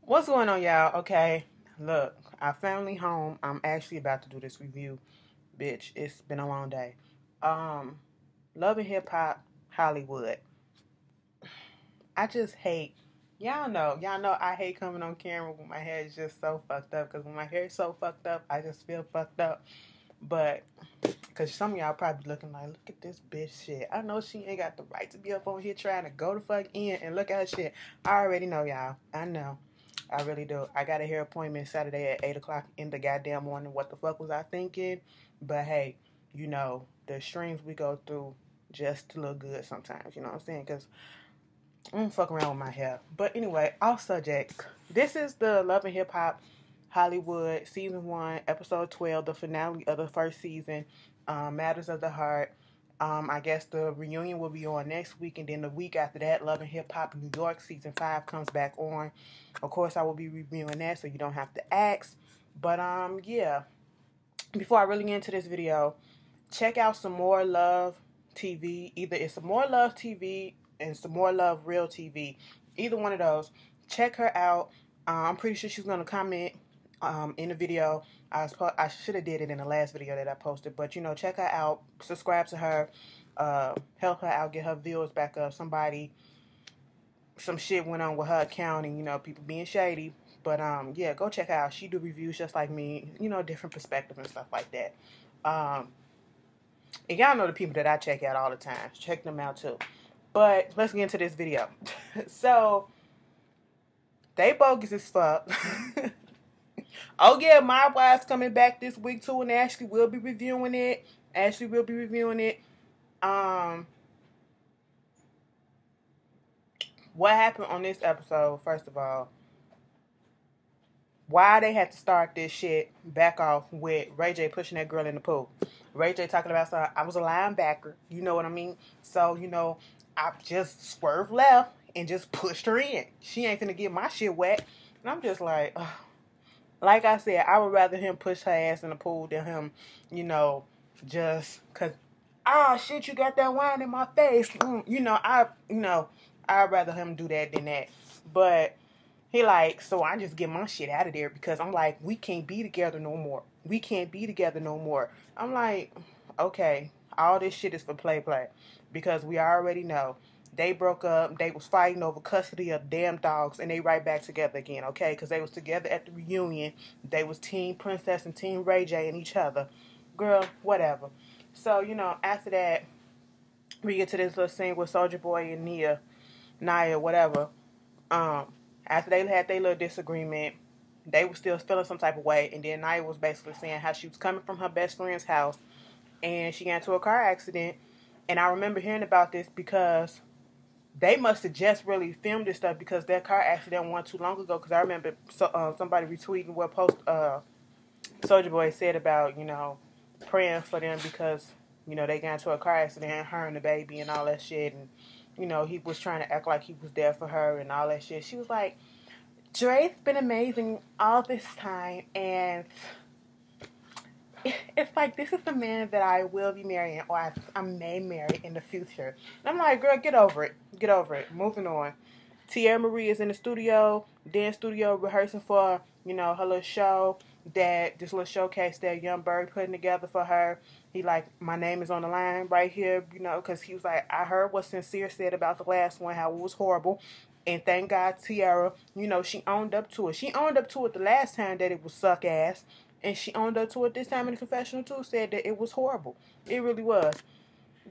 What's going on, y'all? Okay, look, I finally home. I'm actually about to do this review, bitch. It's been a long day. Um, Love and Hip Hop Hollywood. I just hate. Y'all know I hate coming on camera when my hair is just so fucked up. Cause when my hair is so fucked up, I just feel fucked up. But cause some of y'all probably looking like, look at this bitch shit. I know she ain't got the right to be up on here trying to go the fuck in and look at her shit. I already know, y'all. I know. I really do. I got a hair appointment Saturday at 8 o'clock in the goddamn morning. What the fuck was I thinking? But hey, the streams we go through just to look good sometimes. You know what I'm saying? Because I don't fuck around with my hair. But anyway, off subject. This is the Love and Hip Hop Hollywood Season 1, Episode 12, the finale of the first season, Matters of the Heart. I guess the reunion will be on next week, and then the week after that, Love and Hip Hop New York Season 5 comes back on. Of course, I will be reviewing that, so you don't have to ask. But, yeah. Before I really get into this video, check out Some More Love TV. Either it's Some More Love TV and Some More Love Real TV. Either one of those. Check her out. I'm pretty sure she's going to comment in the video. I should have did it in the last video that I posted. But, check her out. Subscribe to her. Help her out. Get her viewers back up. Some shit went on with her account and, people being shady. But, yeah, go check her out. She do reviews just like me. Different perspective and stuff like that. And y'all know the people that I check out all the time. Check them out, too. But let's get into this video. So, they bogus as fuck. Oh, yeah, My Wife's coming back this week, too, and Ashley will be reviewing it. What happened on this episode, first of all, why they had to start this shit back off with Ray J pushing that girl in the pool. Ray J talking about, so I was a linebacker, you know what I mean? So, I just swerved left and just pushed her in. She ain't finna get my shit wet. And I'm just like, ugh. Like I said, I would rather him push her ass in the pool than him, just cause, shit, you got that wine in my face. I'd rather him do that than that. But he like, so I just get my shit out of there because I'm like, we can't be together no more. I'm like, okay, all this shit is for play. Because we already know they broke up. They was fighting over custody of damn dogs, and they right back together again, okay? Because they was together at the reunion. They was Team Princess and Team Ray J and each other. Girl, whatever. So, after that, we get to this little scene with Soulja Boy and Naya, whatever. After they had their little disagreement, they were still feeling some type of way. And then Naya was basically saying how she was coming from her best friend's house, and she got into a car accident. And I remember hearing about this because they must have just really filmed this stuff because that car accident wasn't too long ago. Because I remember somebody retweeting what post Soulja Boy said about, praying for them because, they got into a car accident, her and the baby and all that shit. And, he was trying to act like he was there for her and all that shit. She was like, Dre's been amazing all this time, and it's like, this is the man that I will be marrying, or I may marry in the future. And I'm like, girl, get over it. Moving on. Teairra Marie is in the studio, dance studio, rehearsing for, her little show, this little showcase that Young Bird putting together for her. He like, my name is on the line right here, because he was like, I heard what Sincere said about the last one, how it was horrible. And thank God Teairra, she owned up to it. She owned up to it the last time that it was suck ass. And she owned up to it this time in the confessional too, said that it was horrible. It really was.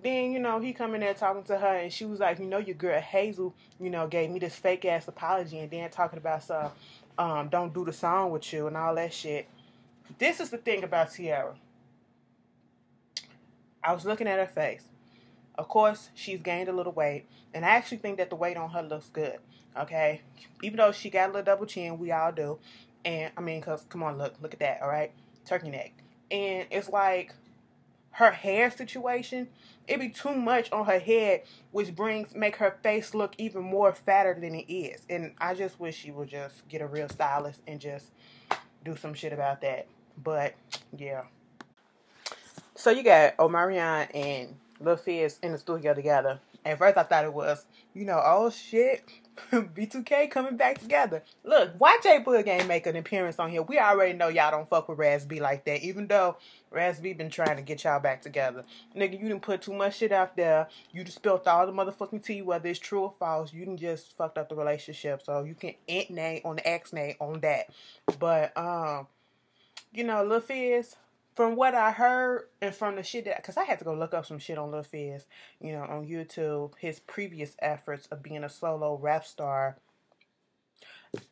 Then, he come in there talking to her, and she was like, your girl Hazel, gave me this fake ass apology, and then talking about don't do the song with you and all that shit. This is the thing about Teairra. I was looking at her face. Of course, she's gained a little weight, and I actually think that the weight on her looks good, okay? Even though she got a little double chin, we all do. And, because, come on, look at that, all right? Turkey neck. And it's like her hair situation, it be too much on her head, which make her face look even more fatter than it is. And I just wish she would just get a real stylist and just do some shit about that. But, yeah. So you got Omarion and Lil Fizz in the studio together. At first I thought it was, oh shit, B2K coming back together. Look, why J Boog ain't make an appearance on here? We already know y'all don't fuck with Raz B like that. Even though Raz B been trying to get y'all back together. Nigga, you done put too much shit out there. You just spilled all the motherfucking tea, whether it's true or false. You done just fucked up the relationship. So you can ant name on the X name on that. But, you know, Lil Fizz, from what I heard and from the shit that, because I had to go look up some shit on Lil Fizz, you know, on YouTube, his previous efforts of being a solo rap star.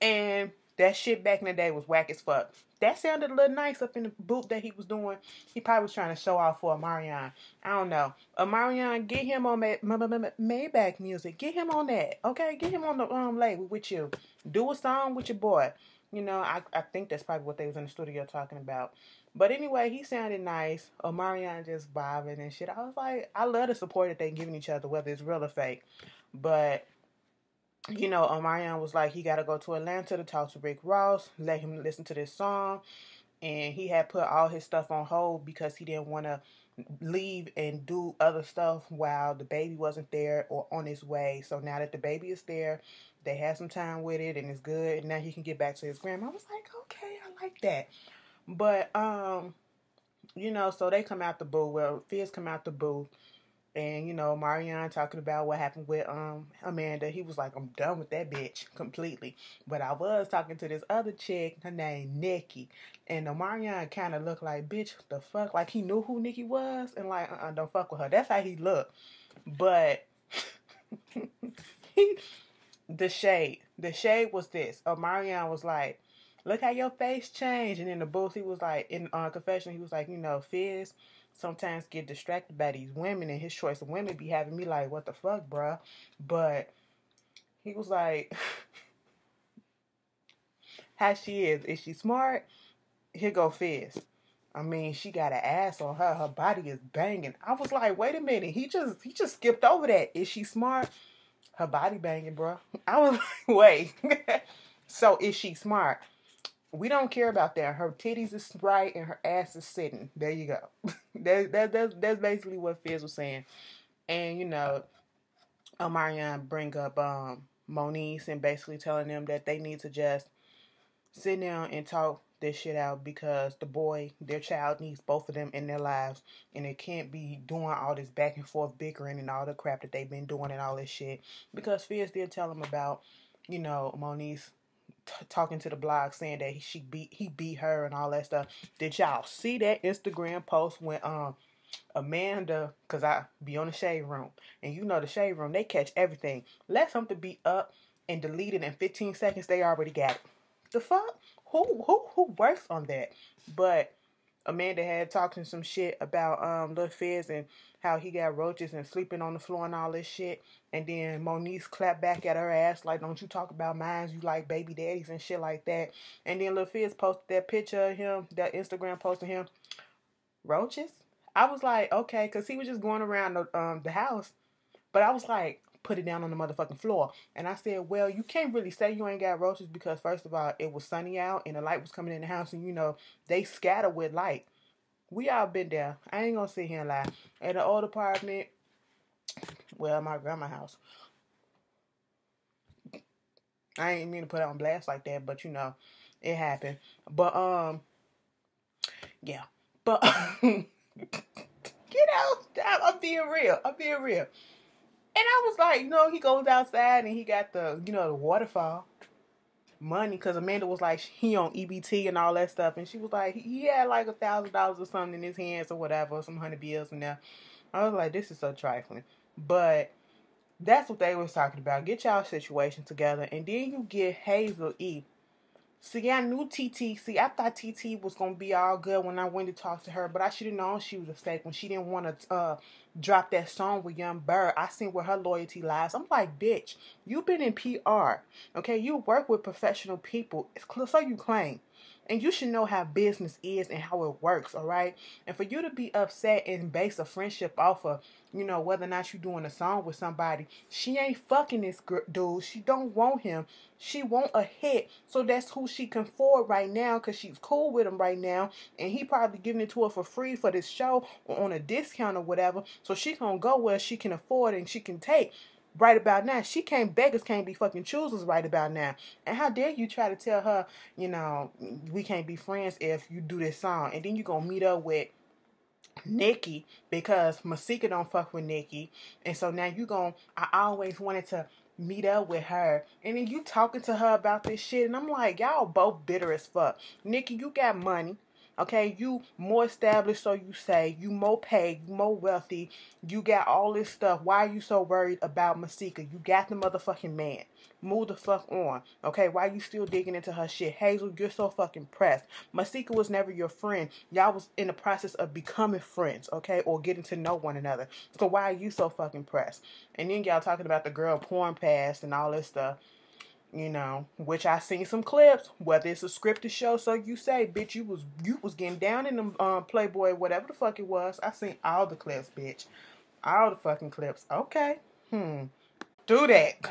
And that shit back in the day was whack as fuck. That sounded a little nice up in the booth that he was doing. He probably was trying to show off for Omarion. I don't know. Omarion, get him on Maybach music. Get him on that. Okay? Get him on the label with you. Do a song with your boy. You know, I think that's probably what they was in the studio talking about. But anyway, he sounded nice. Omarion just vibing and shit. I was like, I love the support that they giving each other, whether it's real or fake. But, you know, Omarion was like, he got to go to Atlanta to talk to Rick Ross, let him listen to this song. And he had put all his stuff on hold because he didn't want to leave and do other stuff while the baby wasn't there or on his way. So now that the baby is there, they had some time with it and it's good. And now he can get back to his grandma. I was like, okay, I like that. But, you know, so they come out the booth. Well, Fizz come out the booth. And, you know, Omarion talking about what happened with Amanda. He was like, I'm done with that bitch completely. But I was talking to this other chick, her name Nikki. And Omarion kind of looked like, bitch, what the fuck? Like he knew who Nikki was. And like, don't fuck with her. That's how he looked. But the shade was this. Omarion was like, look how your face changed. And in the booth, he was like, in confession, he was like, you know, Fizz sometimes get distracted by these women, and his choice of women be having me like, what the fuck, bruh? But he was like, how she is? Is she smart? Here go Fizz. I mean, she got an ass on her. Her body is banging. I was like, wait a minute. He just skipped over that. Is she smart? Her body banging, bruh. I was like, wait. So is she smart? We don't care about that. Her titties is right and her ass is sitting. There you go. That's basically what Fizz was saying. And, you know, Omarion bring up Moniece and basically telling them that they need to just sit down and talk this shit out because the boy, their child, needs both of them in their lives. And they can't be doing all this back and forth bickering and all the crap that they've been doing and all this shit. Because Fizz did tell them about, you know, Moniece talking to the blog saying that he beat her and all that stuff. Did y'all see that Instagram post when Amanda, because I be on the shade room, and you know the shade room, they catch everything. Let something be up and deleted in 15 seconds, they already got it. The fuck? Who works on that? But Amanda had talking some shit about Lil Fizz and how he got roaches and sleeping on the floor and all this shit. And then Moniece clapped back at her ass like, don't you talk about mine, you like baby daddies and shit like that. And then Lil Fizz posted that picture of him, that Instagram post of him. Roaches? I was like, okay, because he was just going around the house. But I was like, put it down on the motherfucking floor. And I said, well, you can't really say you ain't got roaches because first of all, it was sunny out and the light was coming in the house and you know, they scatter with light. We all been there. I ain't gonna sit here and lie. At the old apartment, well, my grandma's house. I ain't mean to put it on blast like that, but you know, it happened. But yeah. But you know, I'm being real. And I was like, you know, he goes outside and he got the, you know, the waterfall money because Amanda was like, he on EBT and all that stuff. And she was like, he had like $1,000 or something in his hands or whatever, some $100 bills in there. I was like, this is so trifling. But that's what they was talking about. Get y'all situation together. And then you get Hazel E. See, I knew TT. See, I thought TT was going to be all good when I went to talk to her. But I should have known she was a fake when she didn't want to drop that song with Young Bird. I seen where her loyalty lies. I'm like, bitch, you've been in PR. Okay, you work with professional people. So you claim. And you should know how business is and how it works, all right? And for you to be upset and base a friendship off of, you know, whether or not you're doing a song with somebody, she ain't fucking this dude. She don't want him. She want a hit. So that's who she can afford right now because she's cool with him right now. And he probably giving it to her for free for this show or on a discount or whatever. So she gonna go where she can afford and she can take. right about now. She can't, beggars can't be fucking choosers right about now. And how dare you try to tell her, you know, we can't be friends if you do this song. And then you gonna meet up with Nicki because Masika don't fuck with Nicki. And so now you gon' I always wanted to meet up with her. And then you talking to her about this shit. And I'm like, y'all both bitter as fuck. Nicki, you got money. Okay, you more established, so you say. You more paid, you more wealthy. You got all this stuff. Why are you so worried about Masika? You got the motherfucking man. Move the fuck on. Okay, why you still digging into her shit? Hazel, you're so fucking pressed. Masika was never your friend. Y'all was in the process of becoming friends, okay? Or getting to know one another. So why are you so fucking pressed? And then y'all talking about the girl porn past and all this stuff. You know, which I seen some clips, whether it's a scripted show, so you say, bitch, you was getting down in the Playboy, whatever the fuck it was. I seen all the clips, bitch. All the fucking clips. Okay. Do that.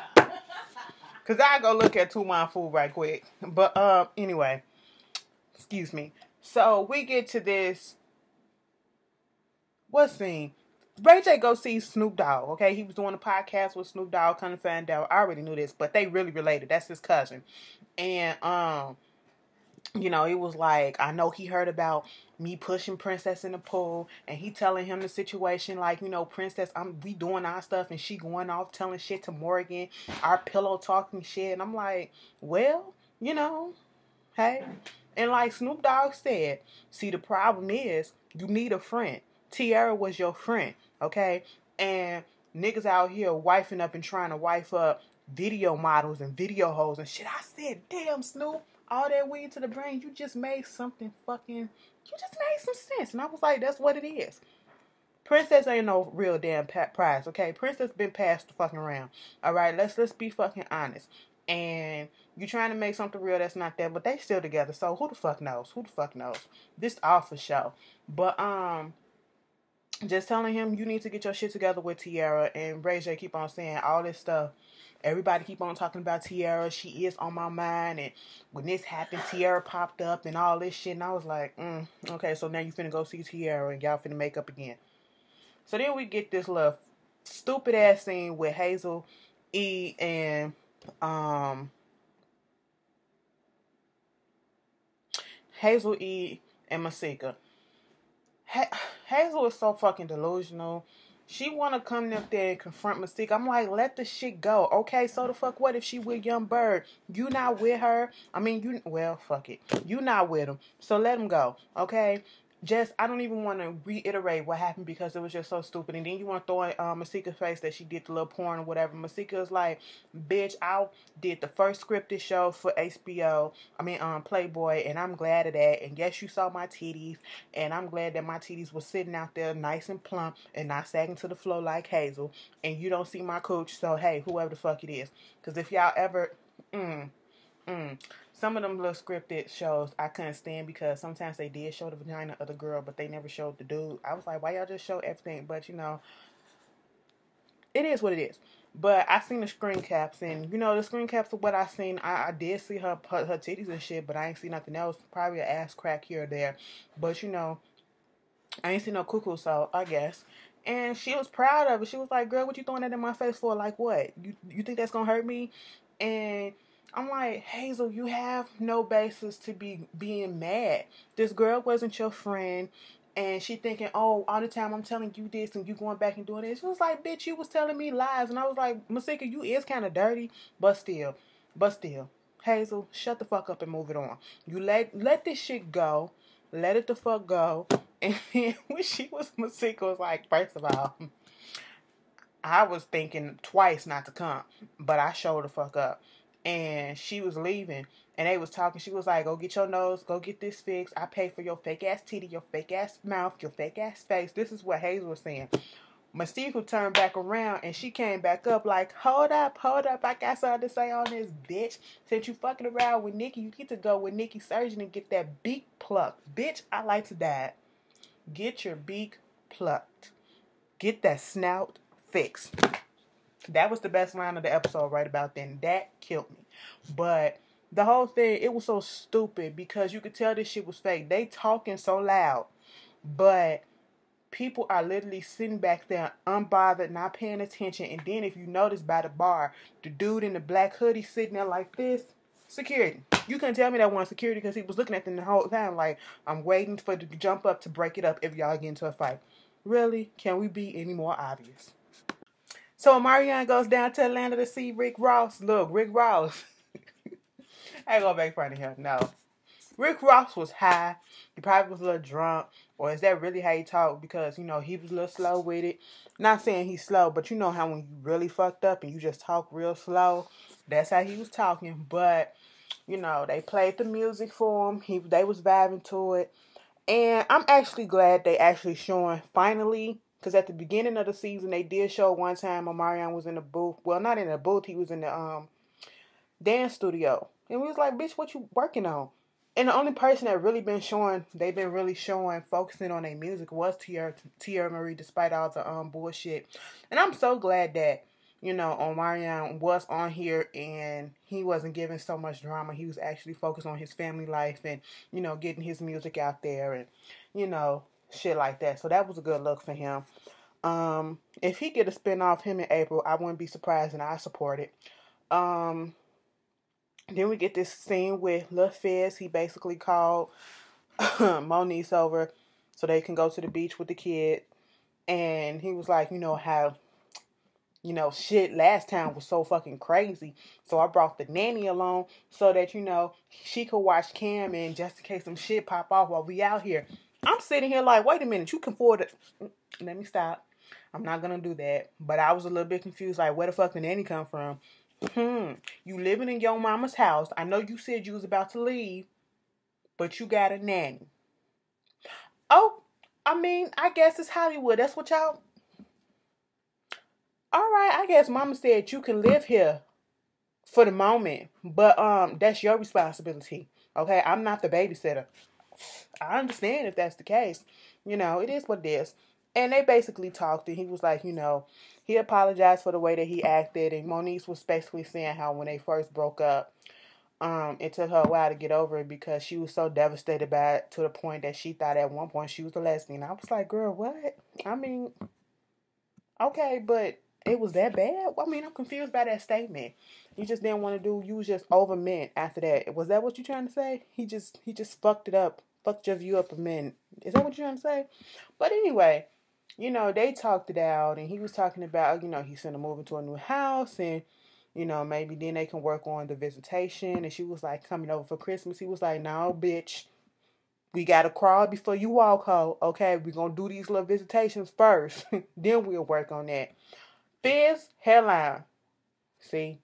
Cause I go look at Two Wine Food right quick. But anyway. Excuse me. So we get to this. What scene? Ray J go see Snoop Dogg, okay? He was doing a podcast with Snoop Dogg, kind of found out. I already knew this, but they really related. That's his cousin. And, you know, it was like, I know he heard about me pushing Princess in the pool, and he telling him the situation, like, you know, Princess, we doing our stuff, and she going off telling shit to Morgan, our pillow talking shit, and I'm like, well, you know, hey. And like Snoop Dogg said, see, the problem is, you need a friend. Teairra was your friend, okay? And niggas out here wifing up and trying to wife up video models and video hoes and shit. I said, damn, Snoop, all that weed to the brain, you just made something fucking, you just made some sense. And I was like, that's what it is. Princess ain't no real damn prize, okay? Princess been passed the fucking around, all right? Let's be fucking honest. And you trying to make something real that's not there, but they still together. So who the fuck knows? Who the fuck knows? This all for show. But, just telling him you need to get your shit together with Teairra, and Ray J keep on saying all this stuff. Everybody keep on talking about Teairra. She is on my mind, and when this happened, Teairra popped up and all this shit, and I was like, okay, so now you finna go see Teairra, and y'all finna make up again. So then we get this little stupid ass scene with Hazel E and Hazel E and Masika. Hazel is so fucking delusional. She want to come up there and confront Masika. I'm like, let the shit go. Okay, so the fuck what if she with Young Bird? You not with her? I mean, well, fuck it. You not with him. So let him go. Okay? Just, I don't even want to reiterate what happened because it was just so stupid. And then you want to throw in Masika's face that she did the little porn or whatever. Masika is like, bitch, I did the first scripted show for HBO. Playboy, and I'm glad of that. And yes, you saw my titties, and I'm glad that my titties were sitting out there nice and plump and not sagging to the floor like Hazel. And you don't see my cooch, so hey, whoever the fuck it is. Because if y'all ever, some of them little scripted shows I couldn't stand because sometimes they did show the vagina of the girl, but they never showed the dude. I was like, why y'all just show everything? But, you know, it is what it is. But I seen the screen caps, and, you know, the screen caps of what I seen, I did see her titties and shit, but I ain't see nothing else. Probably an ass crack here or there. But, you know, I ain't seen no cuckoo, so I guess. And she was proud of it. She was like, girl, what you throwing that in my face for? Like, what? You think that's gonna hurt me? And I'm like, Hazel, you have no basis to be being mad. This girl wasn't your friend. And she thinking, oh, all the time I'm telling you this and you going back and doing this. She was like, bitch, you was telling me lies. And I was like, Masika, you is kind of dirty. But still. Hazel, shut the fuck up and move it on. You let this shit go. Let it the fuck go. And then when she was, Masika was like, first of all, I was thinking twice not to come. But I showed the fuck up. And she was leaving, and they was talking. She was like, go get your nose, go get this fixed. I pay for your fake ass titty, your fake ass mouth, your fake ass face. This is what Hazel was saying. Masika turned back around, and she came back up like, hold up, I got something to say on this, bitch. Since you fucking around with Nicki, you get to go with Nicki's surgeon and get that beak plucked. Bitch, I like to die. Get your beak plucked. Get that snout fixed. That was the best line of the episode right about then. That killed me. But the whole thing, it was so stupid because you could tell this shit was fake. They talking so loud. But people are literally sitting back there unbothered, not paying attention. And then if you notice by the bar, the dude in the black hoodie sitting there like this, security. You couldn't tell me that wasn't security because he was looking at them the whole time like, I'm waiting for the to jump up to break it up if y'all get into a fight. Really? Can we be any more obvious? So Omarion goes down to Atlanta to see Rick Ross. Look, Rick Ross. I ain't gonna make fun of him. No. Rick Ross was high. He probably was a little drunk. Or is that really how he talked? Because, you know, he was a little slow with it. Not saying he's slow, but you know how when you really fucked up and you just talk real slow. That's how he was talking. But, you know, they played the music for him. They was vibing to it. And I'm actually glad they actually showing finally. Because at the beginning of the season, they did show one time Omarion was in the booth. Well, not in the booth. He was in the dance studio. And we was like, bitch, what you working on? And the only person that really been showing, they've been really showing, focusing on their music was Teairra Marie, despite all the bullshit. And I'm so glad that, you know, Omarion was on here and he wasn't giving so much drama. He was actually focused on his family life and, you know, getting his music out there and, you know, shit like that. So that was a good look for him. If he get a spinoff him in April, I wouldn't be surprised and I support it. Then we get this scene with Lil Fizz. He basically called Moniece over so they can go to the beach with the kid. And he was like, you know, how, you know, shit last time was so fucking crazy. So I brought the nanny along so that, you know, she could watch Cam and just in case some shit pop off while we out here. I'm sitting here like, wait a minute, you can afford it. Let me stop. I'm not going to do that. But I was a little bit confused, like, where the fuck did the nanny come from? You living in your mama's house. I know you said you was about to leave, but you got a nanny. Oh, I mean, I guess it's Hollywood. That's what y'all... Alright, I guess mama said you can live here for the moment, but that's your responsibility. Okay, I'm not the babysitter. I understand if that's the case. You know, it is what it is. And they basically talked, and he was like, you know, he apologized for the way that he acted, and Moniece was basically saying how when they first broke up, it took her a while to get over it because she was so devastated by it to the point that she thought at one point she was a lesbian. I was like, girl, what? I mean, okay, but it was that bad? I mean, I'm confused by that statement. You just didn't want to do, you was just over men after that. Was that what you're trying to say? He just fucked it up, fucked your view up of men. Is that what you're trying to say? But anyway, you know, they talked it out, and he was talking about, you know, he's going to move into a new house, and, you know, maybe then they can work on the visitation, and she was like, coming over for Christmas. He was like, no, bitch, we got to crawl before you walk, ho. Okay, we're going to do these little visitations first. Then we'll work on that. Fizz, hairline. See,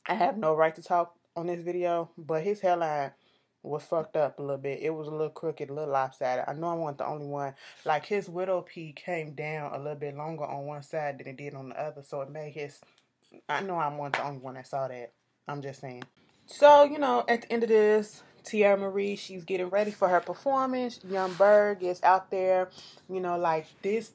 I have no right to talk on this video, but his hairline was fucked up a little bit. It was a little crooked, a little lopsided. I know I wasn't the only one. Like, his widow pea came down a little bit longer on one side than it did on the other, so it made his... I know I wasn't the only one that saw that. I'm just saying. So, you know, at the end of this, Teairra Marie, she's getting ready for her performance. Young Berg is out there, you know, like this.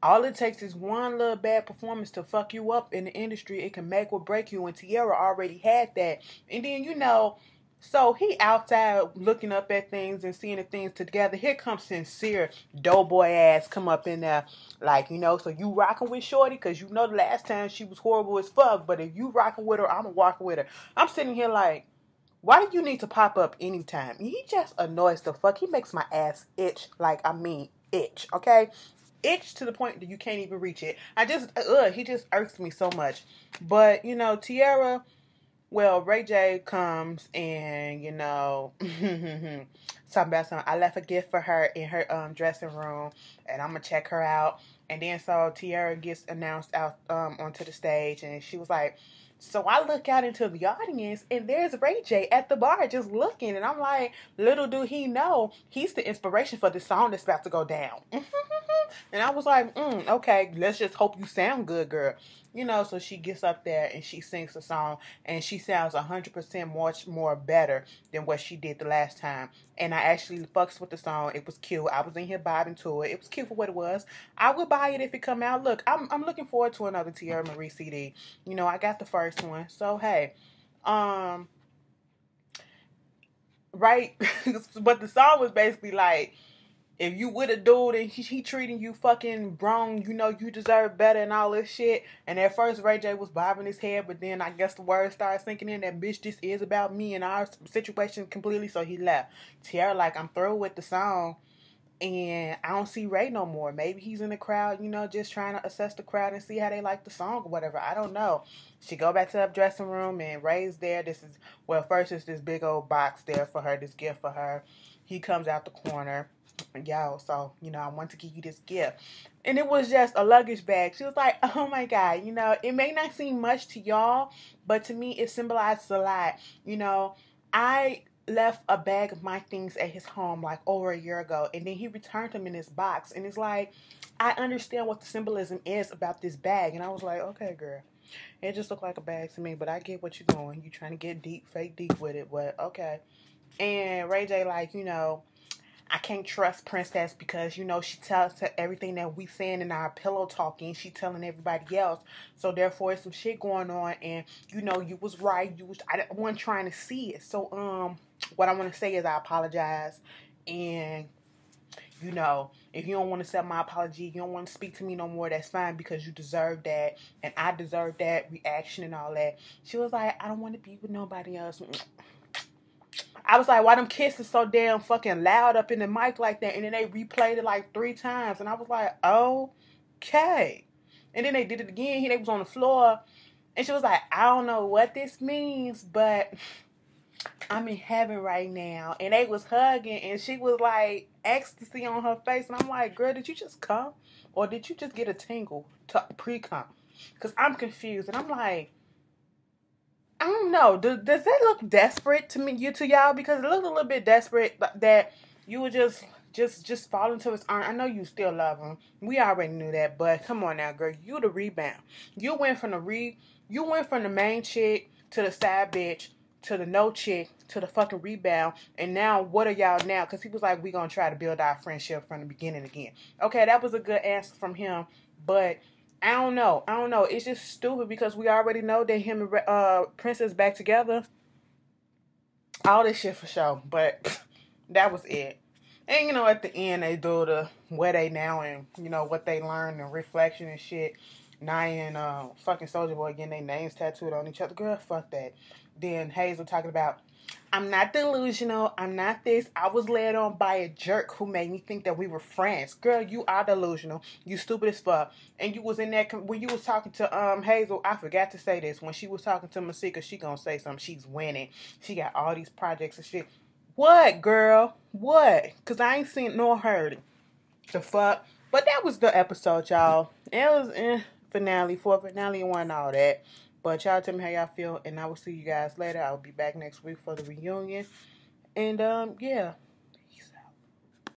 All it takes is one little bad performance to fuck you up in the industry. It can make or break you, and Teairra already had that. And then, you know, so he outside looking up at things and seeing the things together. Here comes sincere doughboy ass come up in there. Like, you know, so you rocking with Shorty because you know the last time she was horrible as fuck. But if you rocking with her, I'm walking with her. I'm sitting here like, why do you need to pop up anytime? He just annoys the fuck. He makes my ass itch. Like, I mean, itch, okay? Itch to the point that you can't even reach it. He just irks me so much. But, you know, Teairra, well, Ray J comes and, you know, talking about something. I left a gift for her in her dressing room, and I'm going to check her out. And then so Teairra gets announced out onto the stage, and she was like, so I look out into the audience, and there's Ray J at the bar just looking. And I'm like, little do he know, he's the inspiration for the song that's about to go down. And I was like, okay, let's just hope you sound good, girl. You know, so she gets up there and she sings the song, and she sounds 100% much more better than what she did the last time. And I actually fucks with the song. It was cute. I was in here bobbing to it. It was cute for what it was. I would buy it if it come out. Look, I'm looking forward to another Teairra Marie CD. You know, I got the first one. So, hey. Right? But the song was basically like, If you with a dude and he treating you fucking wrong, you know you deserve better and all this shit. And at first Ray J was bobbing his head, but then I guess the words started sinking in that bitch, this is about me and our situation completely, so he left. Teairra like, I'm through with the song. And I don't see Ray no more. Maybe he's in the crowd, you know, just trying to assess the crowd and see how they like the song or whatever. I don't know. She go back to the dressing room and Ray's there. First it's this big old box there for her, this gift for her. He comes out the corner. Yo, so, you know, I want to give you this gift. And it was just a luggage bag. She was like, oh my God, you know, it may not seem much to y'all, but to me it symbolizes a lot. You know, I left a bag of my things at his home like over a year ago, and then he returned them in this box, and it's like, I understand what the symbolism is about this bag. And I was like, okay, girl, it just looked like a bag to me, but I get what you're doing. You're trying to get deep, fake deep with it, but okay. And Ray J like, you know, I can't trust Princess because, you know, she tells her everything that we saying in our pillow talking. She telling everybody else. So, therefore, it's some shit going on. And, you know, you was right. I wasn't trying to see it. So, what I want to say is I apologize. And, you know, if you don't want to accept my apology, you don't want to speak to me no more, that's fine, because you deserve that. And I deserve that reaction and all that. She was like, I don't want to be with nobody else. I was like, why them kisses so damn fucking loud up in the mic like that? And then they replayed it like 3 times. And I was like, okay. And then they did it again. They was on the floor. And she was like, I don't know what this means, but I'm in heaven right now. And they was hugging. And she was like, ecstasy on her face. And I'm like, girl, did you just come? Or did you just get a tingle to pre-cum? Because I'm confused. And I'm like, I don't know. Does that look desperate to me, to y'all? Because it looked a little bit desperate that you would just fall into his arm. I know you still love him. We already knew that, but come on now, girl. You the rebound. You went from the main chick to the side bitch to the no chick to the fucking rebound. And now what are y'all now? Because he was like, we gonna try to build our friendship from the beginning again. Okay, that was a good answer from him, but I don't know. It's just stupid because we already know that him and Princess back together. All this shit for sure. But that was it. And, you know, at the end, they do the where they now and, you know, what they learned and reflection and shit. Nia and fucking Soulja Boy getting their names tattooed on each other. Girl, fuck that. Then Hazel talking about, I'm not delusional. I'm not this. I was led on by a jerk who made me think that we were friends. Girl, you are delusional. You stupid as fuck. And you was in that, when you was talking to Hazel, I forgot to say this. When she was talking to Masika, she gonna say something. She's winning. She got all these projects and shit. What, girl? What? Because I ain't seen nor heard it. The fuck? But that was the episode, y'all. It was finale. For finale and all that. But y'all tell me how y'all feel, and I will see you guys later. I will be back next week for the reunion. And, yeah.